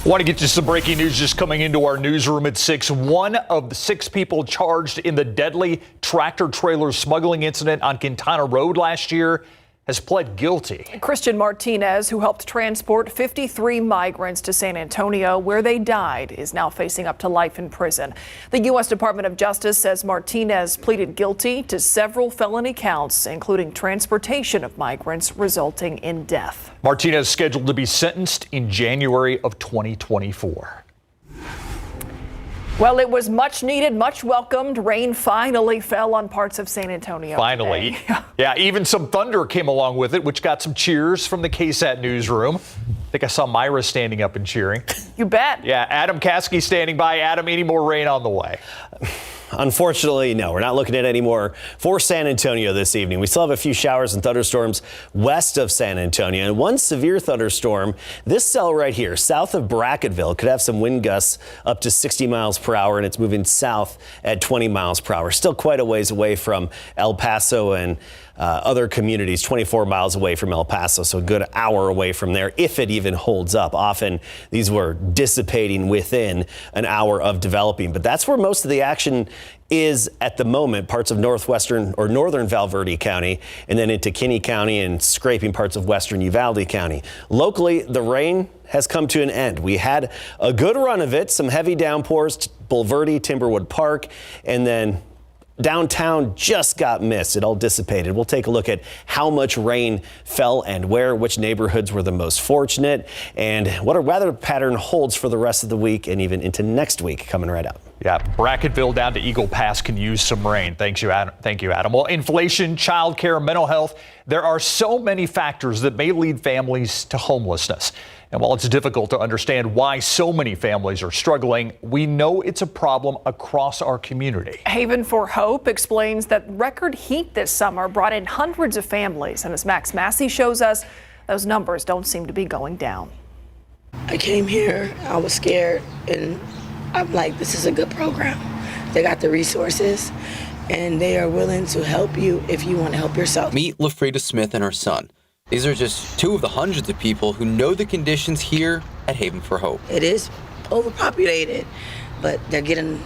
Want to get you some breaking news just coming into our newsroom at 6. One of the 6 people charged in the deadly tractor trailer smuggling incident on Quintana Road last year has pled guilty. Christian Martinez, who helped transport 53 migrants to San Antonio, where they died, is now facing up to life in prison. The U.S. Department of Justice says Martinez pleaded guilty to several felony counts, including transportation of migrants, resulting in death. Martinez scheduled to be sentenced in January of 2024. Well, it was much needed, much welcomed. Rain finally fell on parts of San Antonio. Finally. Yeah, even some thunder came along with it, which got some cheers from the KSAT newsroom. I think I saw Myra standing up and cheering. You bet. Yeah, Adam Caskey standing by. Adam, any more rain on the way? Unfortunately, no, we're not looking at any more for San Antonio this evening. We still have a few showers and thunderstorms west of San Antonio, and one severe thunderstorm, this cell right here, south of Brackettville, could have some wind gusts up to 60 miles per hour, and it's moving south at 20 miles per hour. Still quite a ways away from El Paso and other communities, 24 miles away from El Paso, so a good hour away from there, if it even holds up. Often these were dissipating within an hour of developing, but that's where most of the action is at the moment, parts of northwestern or northern Valverde County, and then into Kinney County and scraping parts of western Uvalde County. Locally, the rain has come to an end. We had a good run of it, some heavy downpours, Bulverde, Timberwood Park, and then downtown just got missed. It all dissipated. We'll take a look at how much rain fell and where, which neighborhoods were the most fortunate, and what our weather pattern holds for the rest of the week and even into next week coming right up. Yeah, Brackettville down to Eagle Pass can use some rain. Thank you, Adam. Well, inflation, childcare, mental health, there are so many factors that may lead families to homelessness. And while it's difficult to understand why so many families are struggling, we know it's a problem across our community. Haven for Hope explains that record heat this summer brought in hundreds of families. And as Max Massey shows us, those numbers don't seem to be going down. I came here, I was scared, and I'm like, this is a good program. They got the resources, and they are willing to help you if you want to help yourself. Meet LaFrida Smith and her son. These are just 2 of the hundreds of people who know the conditions here at Haven for Hope. It is overpopulated, but they're getting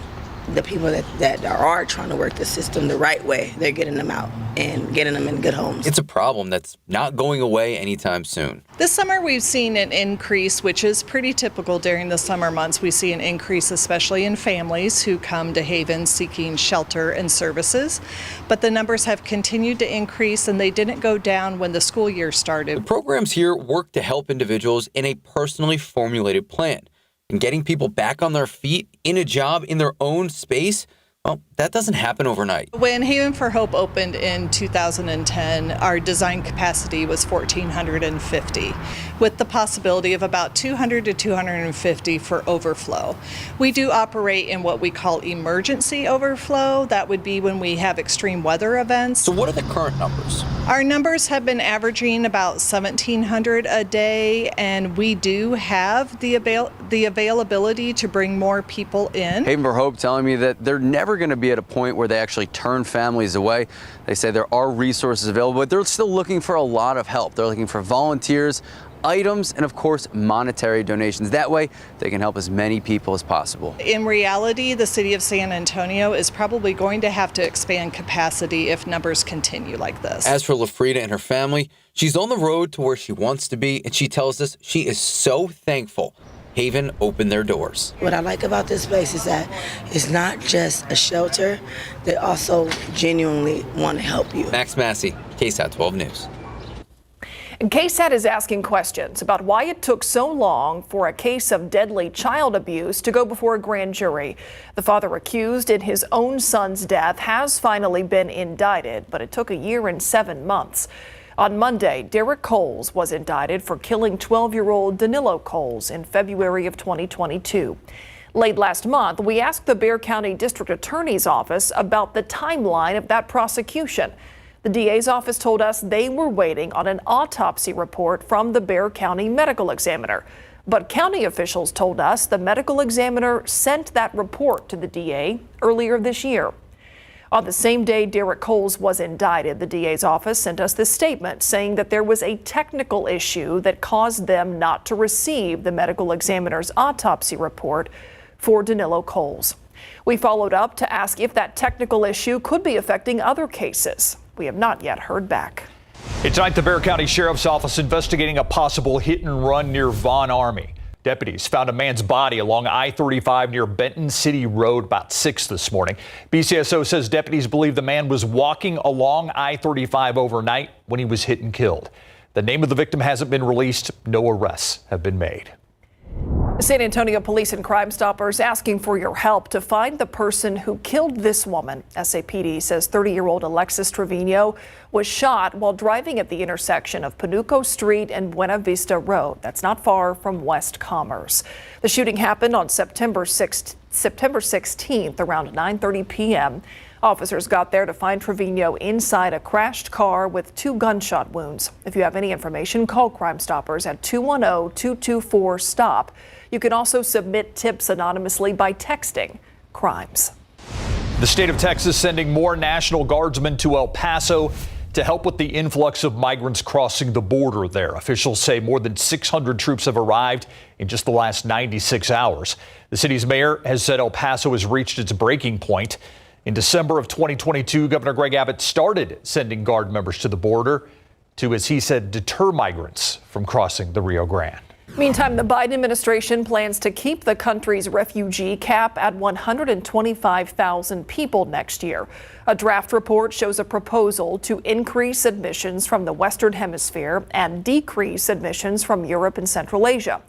the people that are trying to work the system the right way. They're getting them out and getting them in good homes. It's a problem that's not going away anytime soon. This summer we've seen an increase, which is pretty typical during the summer months. We see an increase especially in families who come to Haven seeking shelter and services. But the numbers have continued to increase, and they didn't go down when the school year started. The programs here work to help individuals in a personally formulated plan. And getting people back on their feet in a job in their own space, well, that doesn't happen overnight. When Haven for Hope opened in 2010, our design capacity was 1,450, with the possibility of about 200 to 250 for overflow. We do operate in what we call emergency overflow. That would be when we have extreme weather events. So what are the current numbers? Our numbers have been averaging about 1,700 a day, and we do have the availability to bring more people in. Haven for Hope telling me that they're never going to be at a point where they actually turn families away. They say there are resources available, but they're still looking for a lot of help. They're looking for volunteers, items, and of course, monetary donations. That way, they can help as many people as possible. In reality, the city of San Antonio is probably going to have to expand capacity if numbers continue like this. As for LaFrida and her family, she's on the road to where she wants to be, and she tells us she is so thankful Haven opened their doors. What I like about this place is that it's not just a shelter, they also genuinely want to help you. Max Massey, KSAT 12 News. And KSAT is asking questions about why it took so long for a case of deadly child abuse to go before a grand jury. The father accused in his own son's death has finally been indicted, but it took a year and 7 months. On Monday, Derek Coles was indicted for killing 12-year-old Danilo Coles in February of 2022. Late last month, we asked the Bexar County District Attorney's Office about the timeline of that prosecution. The DA's office told us they were waiting on an autopsy report from the Bexar County medical examiner. But county officials told us the medical examiner sent that report to the DA earlier this year. On the same day Derek Coles was indicted, the DA's office sent us this statement saying that there was a technical issue that caused them not to receive the medical examiner's autopsy report for Danilo Coles. We followed up to ask if that technical issue could be affecting other cases. We have not yet heard back. Tonight, the Bexar County Sheriff's Office investigating a possible hit and run near Vaughn Army. Deputies found a man's body along I-35 near Benton City Road about 6 this morning. BCSO says deputies believe the man was walking along I-35 overnight when he was hit and killed. The name of the victim hasn't been released. No arrests have been made. San Antonio police and Crime Stoppers asking for your help to find the person who killed this woman. SAPD says 30-year-old Alexis Trevino was shot while driving at the intersection of Panuco Street and Buena Vista Road. That's not far from West Commerce. The shooting happened on September 16th around 9:30 p.m. Officers got there to find Trevino inside a crashed car with 2 gunshot wounds. If you have any information, call Crime Stoppers at 210-224-STOP. You can also submit tips anonymously by texting crimes. The state of Texas sending more National Guardsmen to El Paso to help with the influx of migrants crossing the border there. Officials say more than 600 troops have arrived in just the last 96 hours. The city's mayor has said El Paso has reached its breaking point. In December of 2022, Governor Greg Abbott started sending Guard members to the border to, as he said, deter migrants from crossing the Rio Grande. Meantime, the Biden administration plans to keep the country's refugee cap at 125,000 people next year. A draft report shows a proposal to increase admissions from the Western Hemisphere and decrease admissions from Europe and Central Asia.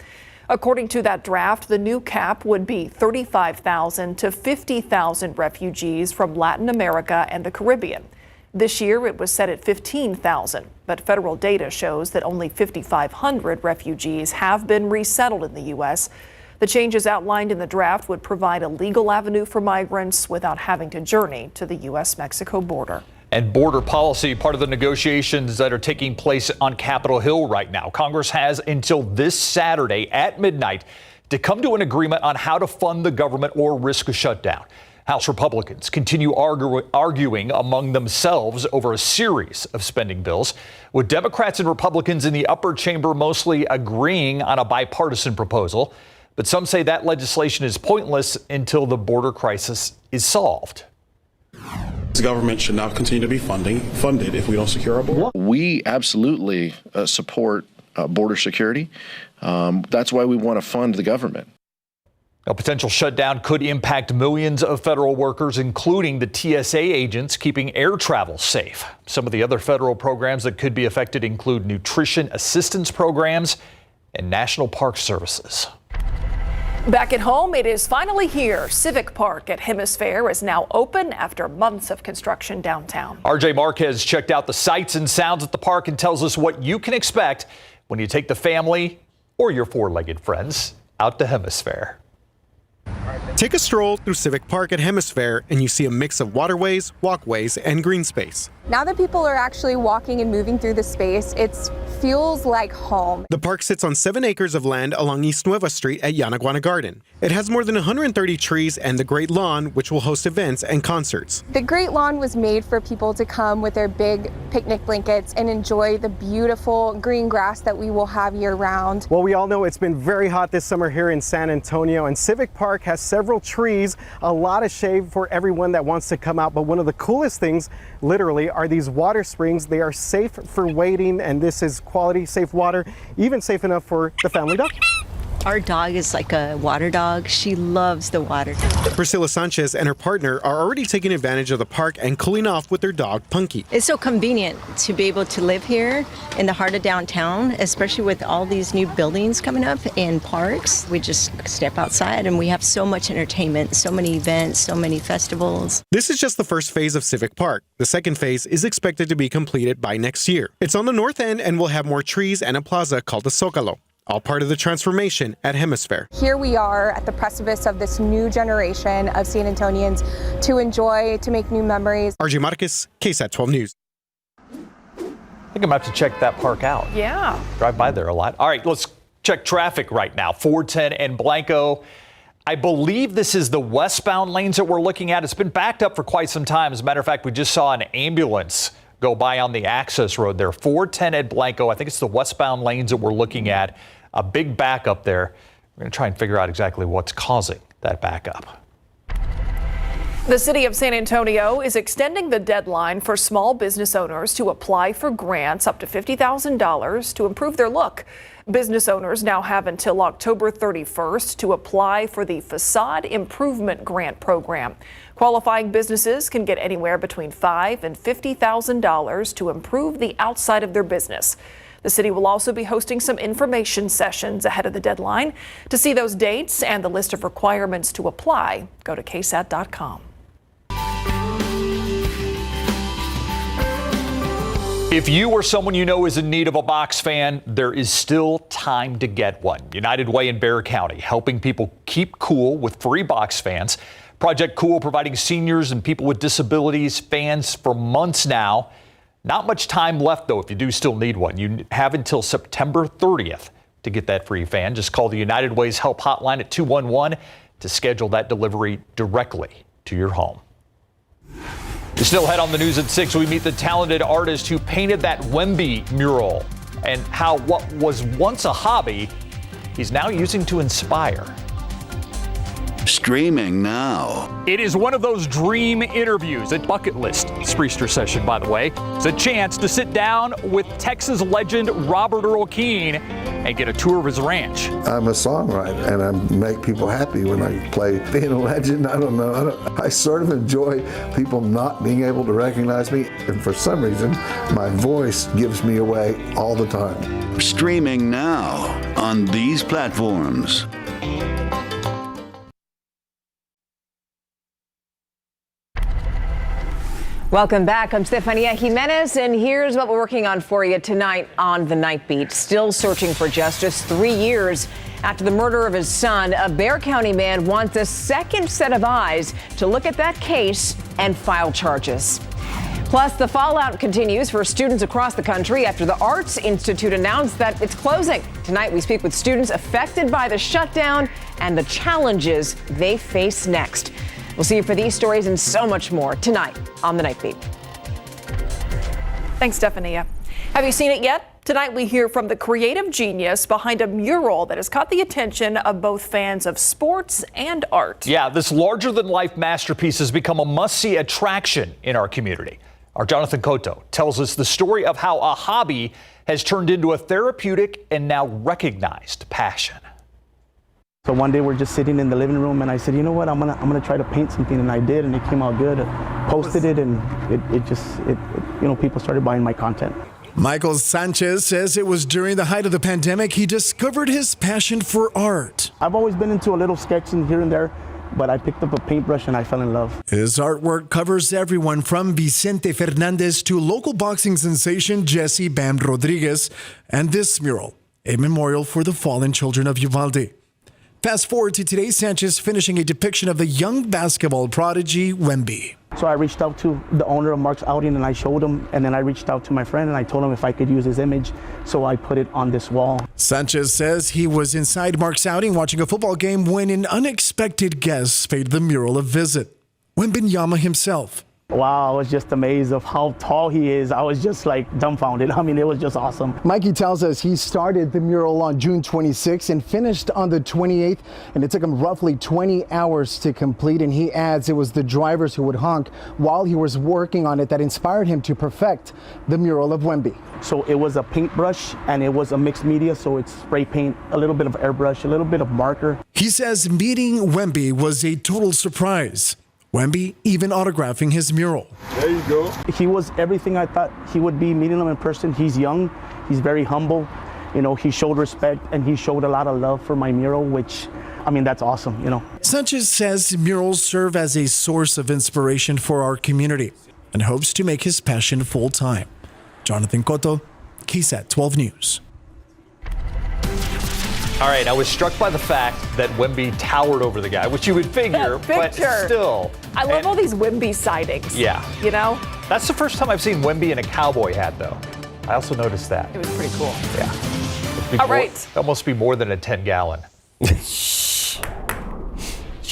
According to that draft, the new cap would be 35,000 to 50,000 refugees from Latin America and the Caribbean. This year, it was set at 15,000, but federal data shows that only 5,500 refugees have been resettled in the U.S. The changes outlined in the draft would provide a legal avenue for migrants without having to journey to the U.S.-Mexico border. And border policy, part of the negotiations that are taking place on Capitol Hill right now. Congress has until this Saturday at midnight to come to an agreement on how to fund the government or risk a shutdown. House Republicans continue arguing among themselves over a series of spending bills, with Democrats and Republicans in the upper chamber mostly agreeing on a bipartisan proposal. But some say that legislation is pointless until the border crisis is solved. The government should not continue to be funded if we don't secure our border. We absolutely support border security. That's why we want to fund the government. A potential shutdown could impact millions of federal workers, including the TSA agents keeping air travel safe. Some of the other federal programs that could be affected include nutrition assistance programs and national park services. Back at home, it is finally here. Civic Park at Hemisphere is now open after months of construction downtown. RJ Marquez checked out the sights and sounds at the park and tells us what you can expect when you take the family or your four-legged friends out to Hemisphere. Take a stroll through Civic Park at Hemisphere and you see a mix of waterways, walkways, and green space. Now that people are actually walking and moving through the space, it feels like home. The park sits on 7 acres of land along East Nueva Street at Yanaguana Garden. It has more than 130 trees and the Great Lawn, which will host events and concerts. The Great Lawn was made for people to come with their big picnic blankets and enjoy the beautiful green grass that we will have year-round. Well, we all know it's been very hot this summer here in San Antonio, and Civic Park has several trees, a lot of shade for everyone that wants to come out. But one of the coolest things, literally, are these water springs. They are safe for wading, and this is quality, safe water, even safe enough for the family dog. Our dog is like a water dog. She loves the water. Priscilla Sanchez and her partner are already taking advantage of the park and cooling off with their dog, Punky. It's so convenient to be able to live here in the heart of downtown, especially with all these new buildings coming up and parks. We just step outside and we have so much entertainment, so many events, so many festivals. This is just the first phase of Civic Park. The second phase is expected to be completed by next year. It's on the north end and will have more trees and a plaza called the Zócalo. All part of the transformation at Hemisphere. Here we are at the precipice of this new generation of San Antonians to enjoy, to make new memories. RJ Marquez, KSAT 12 News. I think I'm going to have to check that park out. Yeah. Drive by there a lot. All right, let's check traffic right now. 410 and Blanco. I believe this is the westbound lanes that we're looking at. It's been backed up for quite some time. As a matter of fact, we just saw an ambulance go by on the access road there. 410 at Blanco. I think it's the westbound lanes that we're looking at. A big backup there. We're going to try and figure out exactly what's causing that backup. The city of San Antonio is extending the deadline for small business owners to apply for grants up to $50,000 to improve their look. Business owners now have until October 31st to apply for the Facade Improvement Grant Program. Qualifying businesses can get anywhere between $5,000 and $50,000 to improve the outside of their business. The city will also be hosting some information sessions ahead of the deadline. To see those dates and the list of requirements to apply, go to KSAT.com. If you or someone you know is in need of a box fan, there is still time to get one. United Way in Bexar County helping people keep cool with free box fans. Project Cool providing seniors and people with disabilities fans for months now. Not much time left, though, if you do still need one. You have until September 30th to get that free fan. Just call the United Way's help hotline at 211 to schedule that delivery directly to your home. Still ahead on the news at 6, we meet the talented artist who painted that Wemby mural and how what was once a hobby he's now using to inspire. Streaming now. It is one of those dream interviews, a bucket list Spreester session, by the way. It's a chance to sit down with Texas legend Robert Earl Keen and get a tour of his ranch. I'm a songwriter and I make people happy when I play. Being a legend, I don't know. I sort of enjoy people not being able to recognize me. And for some reason, my voice gives me away all the time. Streaming now on these platforms. Welcome back. I'm Stefania Jimenez, and here's what we're working on for you tonight on The Night Beat. Still searching for justice 3 years after the murder of his son. A Bexar County man wants a second set of eyes to look at that case and file charges. Plus, the fallout continues for students across the country after the Arts Institute announced that it's closing. Tonight, we speak with students affected by the shutdown and the challenges they face next. We'll see you for these stories and so much more tonight on The Night Beat. Thanks, Stefania. Have you seen it yet? Tonight we hear from the creative genius behind a mural that has caught the attention of both fans of sports and art. Yeah, this larger-than-life masterpiece has become a must-see attraction in our community. Our Jonathan Cotto tells us the story of how a hobby has turned into a therapeutic and now recognized passion. So one day we're just sitting in the living room and I said, you know what, I'm gonna try to paint something, and I did, and it came out good. I posted it, and it people started buying my content. Michael Sanchez says it was during the height of the pandemic he discovered his passion for art. I've always been into a little sketching here and there, but I picked up a paintbrush and I fell in love. His artwork covers everyone from Vicente Fernandez to local boxing sensation Jesse Bam Rodriguez, and this mural, a memorial for the fallen children of Uvalde. Fast forward to today, Sanchez finishing a depiction of the young basketball prodigy Wemby. So I reached out to the owner of Mark's Outing and I showed him, and then I reached out to my friend and I told him if I could use his image, so I put it on this wall. Sanchez says he was inside Mark's Outing watching a football game when an unexpected guest paid the mural a visit. Wembenyama himself. Wow, I was just amazed of how tall he is. I was just like dumbfounded. I mean, it was just awesome. Mikey tells us he started the mural on June 26th and finished on the 28th, and it took him roughly 20 hours to complete. And he adds it was the drivers who would honk while he was working on it that inspired him to perfect the mural of Wemby. So it was a paintbrush and it was a mixed media, so it's spray paint, a little bit of airbrush, a little bit of marker. He says meeting Wemby was a total surprise. Wemby even autographing his mural. There you go. He was everything I thought he would be. Meeting him in person, he's young, he's very humble. You know, he showed respect and he showed a lot of love for my mural, which, I mean, that's awesome, you know. Sanchez says murals serve as a source of inspiration for our community and hopes to make his passion full-time. Jonathan Cotto, KSAT 12 News. All right, I was struck by the fact that Wemby towered over the guy, which you would figure, but still. I love all these Wemby sightings. Yeah. You know? That's the first time I've seen Wemby in a cowboy hat, though. I also noticed that. It was pretty cool. Yeah. All right. That must be more than a 10-gallon.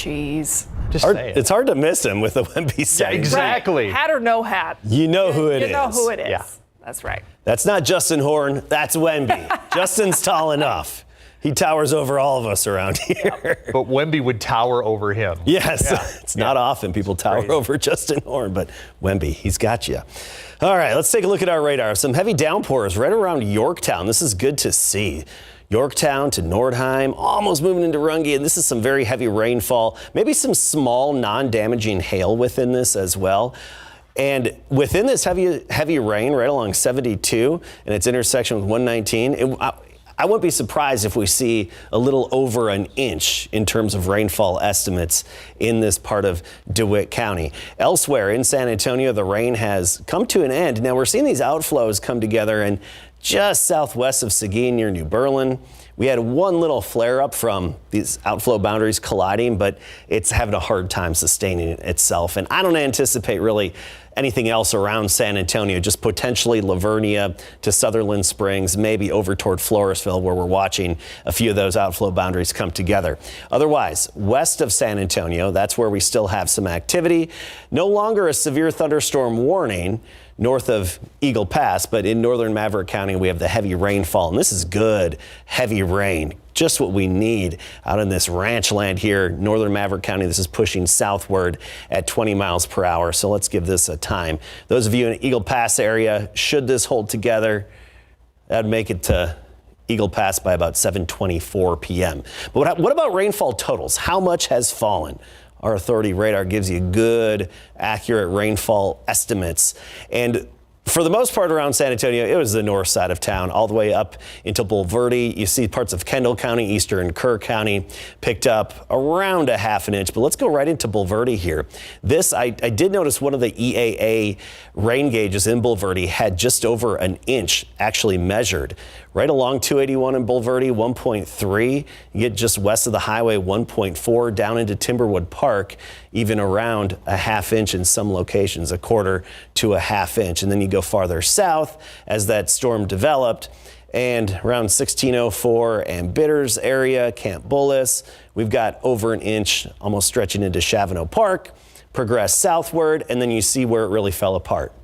cheese. It's hard to miss him with the Wemby setting. Exactly. Hat or no hat. You know who it is. You know who it is. Yeah. That's right. That's not Justin Horn. That's Wemby. Justin's tall enough. He towers over all of us around here. But Wemby would tower over him. Yes. Yeah. It's not often people tower over Justin Horn, but Wemby, he's got you. All right, let's take a look at our radar. Some heavy downpours right around Yorktown. This is good to see. Yorktown to Nordheim, almost moving into Runge, and this is some very heavy rainfall. Maybe some small, non-damaging hail within this as well. And within this heavy rain, right along 72 and its intersection with 119, I wouldn't be surprised if we see a little over an inch in terms of rainfall estimates in this part of DeWitt County. Elsewhere in San Antonio, the rain has come to an end. Now we're seeing these outflows come together, and just southwest of Seguin near New Berlin, we had one little flare up from these outflow boundaries colliding, but it's having a hard time sustaining itself. And I don't anticipate really anything else around San Antonio, just potentially Lavernia to Sutherland Springs, maybe over toward Floresville, where we're watching a few of those outflow boundaries come together. Otherwise, west of San Antonio, that's where we still have some activity. No longer a severe thunderstorm warning north of Eagle Pass, but in northern Maverick County, we have the heavy rainfall, and this is good, heavy rain. Just what we need out in this ranch land here, northern Maverick County. This is pushing southward at 20 miles per hour. So let's give this a time. Those of you in the Eagle Pass area, should this hold together, that'd make it to Eagle Pass by about 7:24 p.m. But what about rainfall totals? How much has fallen? Our authority radar gives you good, accurate rainfall estimates. And for the most part around San Antonio, it was the north side of town, all the way up into Bulverde. You see parts of Kendall County, eastern Kerr County picked up around a half an inch. But let's go right into Bulverde here. This, I did notice one of the EAA rain gauges in Bulverde had just over an inch actually measured. Right along 281 in Bulverde, 1.3. You get just west of the highway, 1.4, down into Timberwood Park, even around a half inch in some locations, a quarter to a half inch. And then you go farther south as that storm developed, and around 1604 and Bitters area, Camp Bullis, we've got over an inch, almost stretching into Chavano Park, progress southward, and then you see where it really fell apart.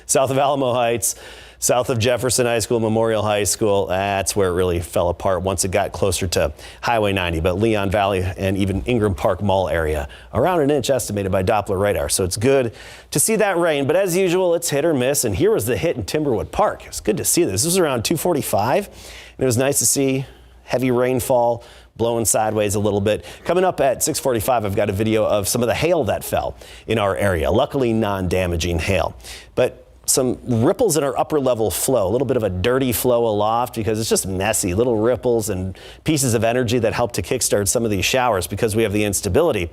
South of Alamo Heights, south of Jefferson High School, Memorial High School, that's where it really fell apart once it got closer to Highway 90. But Leon Valley and even Ingram Park Mall area, around an inch estimated by Doppler radar. So it's good to see that rain. But as usual, it's hit or miss. And here was the hit in Timberwood Park. It's good to see this. This was around 2:45. And it was nice to see heavy rainfall blowing sideways a little bit. Coming up at 6:45, I've got a video of some of the hail that fell in our area. Luckily, non-damaging hail. But some ripples in our upper level flow, a little bit of a dirty flow aloft because it's just messy, little ripples and pieces of energy that help to kickstart some of these showers because we have the instability.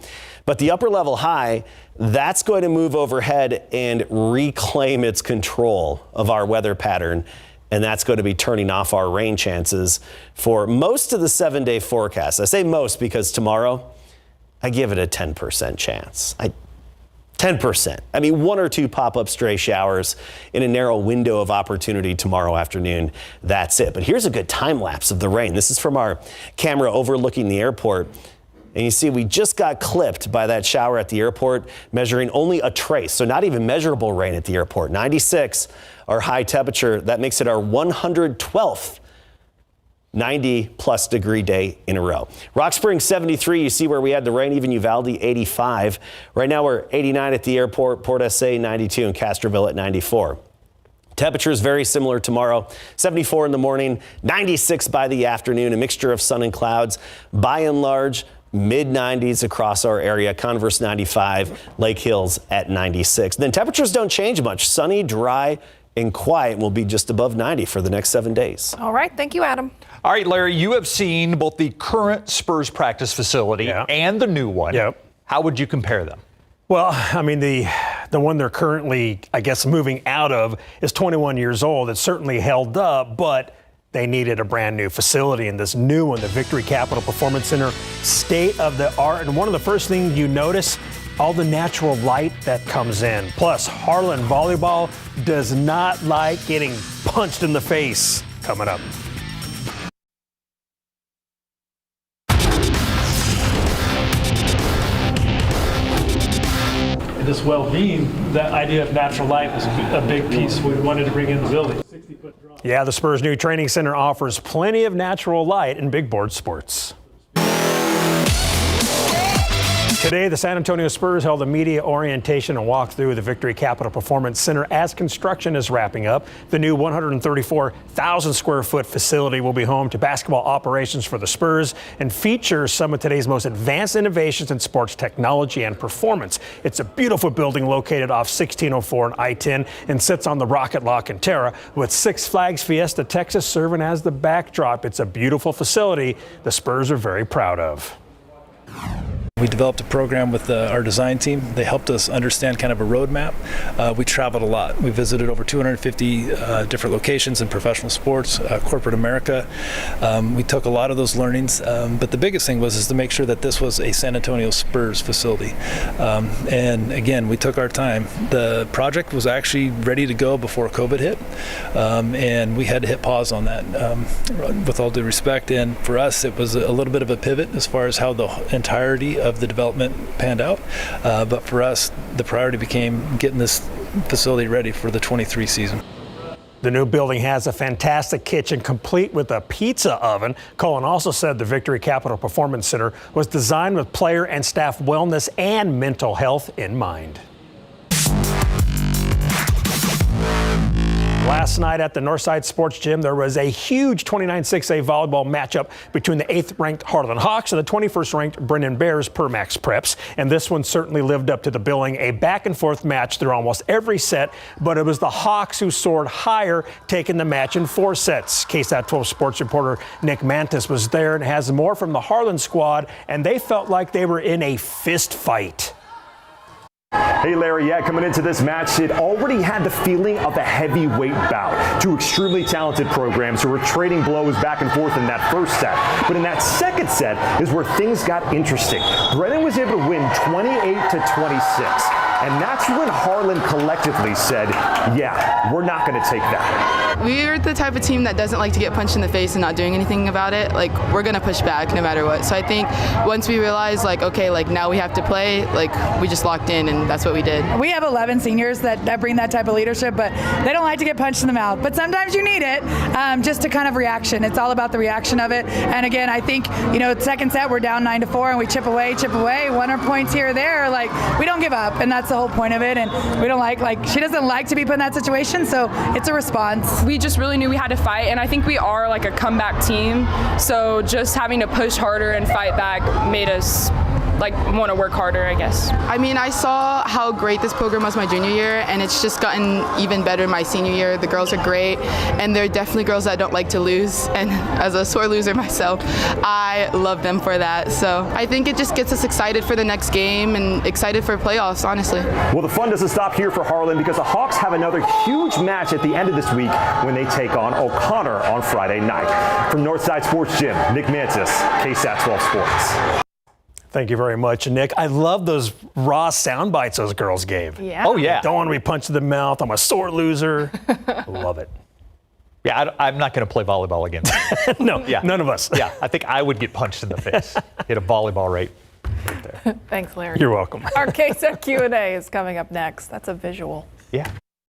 But the upper level high, that's going to move overhead and reclaim its control of our weather pattern. And that's going to be turning off our rain chances for most of the 7-day forecast. I say most because tomorrow I give it a 10% chance. 10%. I mean, one or two pop-up stray showers in a narrow window of opportunity tomorrow afternoon. That's it. But here's a good time lapse of the rain. This is from our camera overlooking the airport. And you see we just got clipped by that shower at the airport, measuring only a trace. So not even measurable rain at the airport. 96, our high temperature. That makes it our 112th 90-plus degree day in a row. Rock Springs 73, you see where we had the rain, even Uvalde 85. Right now we're 89 at the airport, Port SA 92, and Castroville at 94. Temperatures very similar tomorrow, 74 in the morning, 96 by the afternoon, a mixture of sun and clouds. By and large, mid-90s across our area, Converse 95, Lake Hills at 96. Then temperatures don't change much. Sunny, dry, and quiet will be just above 90 for the next 7 days. All right. Thank you, Adam. All right, Larry, you have seen both the current Spurs practice facility and the new one. Yep. How would you compare them? Well, I mean, the one they're currently, I guess, moving out of is 21 years old. It's certainly held up, but they needed a brand new facility, and this new one, the Victory Capital Performance Center, state of the art. And one of the first things you notice, all the natural light that comes in. Plus, Harlan Volleyball does not like getting punched in the face. Coming up. this well-being, that idea of natural light was a big piece we wanted to bring in the building. Yeah, the Spurs' new training center offers plenty of natural light in big board sports. Today, the San Antonio Spurs held a media orientation and walked through the Victory Capital Performance Center as construction is wrapping up. The new 134,000 square foot facility will be home to basketball operations for the Spurs and feature some of today's most advanced innovations in sports technology and performance. It's a beautiful building located off 1604 and I-10 and sits on the Rocket La Cantera with Six Flags Fiesta Texas serving as the backdrop. It's a beautiful facility the Spurs are very proud of. We developed a program with our design team. They helped us understand kind of a roadmap. We traveled a lot. We visited over 250 different locations in professional sports, corporate America. We took a lot of those learnings, but the biggest thing was to make sure that this was a San Antonio Spurs facility. And again, we took our time. The project was actually ready to go before COVID hit, and we had to hit pause on that, with all due respect. And for us, it was a little bit of a pivot as far as how the entirety of the development panned out, but for us the priority became getting this facility ready for the 23 season. The new building has a fantastic kitchen complete with a pizza oven. Cullen also said the Victory Capital Performance Center was designed with player and staff wellness and mental health in mind. Last night at the Northside Sports Gym, there was a huge 29-6A volleyball matchup between the 8th-ranked Harlan Hawks and the 21st-ranked Brennan Bears per Max Preps. And this one certainly lived up to the billing, a back-and-forth match through almost every set, but it was the Hawks who soared higher, taking the match in 4 sets. KSAT 12 sports reporter Nick Mantis was there and has more from the Harlan squad, and they felt like they were in a fist fight. Hey Larry, yeah, coming into this match, it already had the feeling of a heavyweight bout. Two extremely talented programs who were trading blows back and forth in that first set. But in that second set is where things got interesting. Brennan was able to win 28-26. And that's when Harlan collectively said, yeah, we're not going to take that. We're the type of team that doesn't like to get punched in the face and not doing anything about it. Like, we're going to push back no matter what. So I think once we realized, like, okay, like now we have to play, like we just locked in and that's what we did. We have 11 seniors that bring that type of leadership, but they don't like to get punched in the mouth. But sometimes you need it, just to kind of reaction. It's all about the reaction of it. And again, I think, second set, we're down 9-4 and we chip away, 1 points here or there. Like, we don't give up. And that's the whole point of it, and we don't like she doesn't like to be put in that situation, so it's a response. We just really knew we had to fight, and I think we are like a comeback team, so just having to push harder and fight back made us want to work harder, I guess. I mean, I saw how great this program was my junior year, and it's just gotten even better my senior year. The girls are great, and they're definitely girls that don't like to lose, and as a sore loser myself, I love them for that. So I think it just gets us excited for the next game and excited for playoffs, honestly. Well, the fun doesn't stop here for Harlan because the Hawks have another huge match at the end of this week when they take on O'Connor on Friday night. From Northside Sports Gym, Nick Mantis, KSAT 12 Sports. Thank you very much, Nick. I love those raw sound bites those girls gave. Yeah. Oh, yeah. Don't want to be punched in the mouth. I'm a sore loser. Love it. Yeah, I'm not going to play volleyball again. No, yeah. None of us. Yeah, I think I would get punched in the face. Hit a volleyball right there. Thanks, Larry. You're welcome. Our KSAT Q&A is coming up next. That's a visual. Yeah.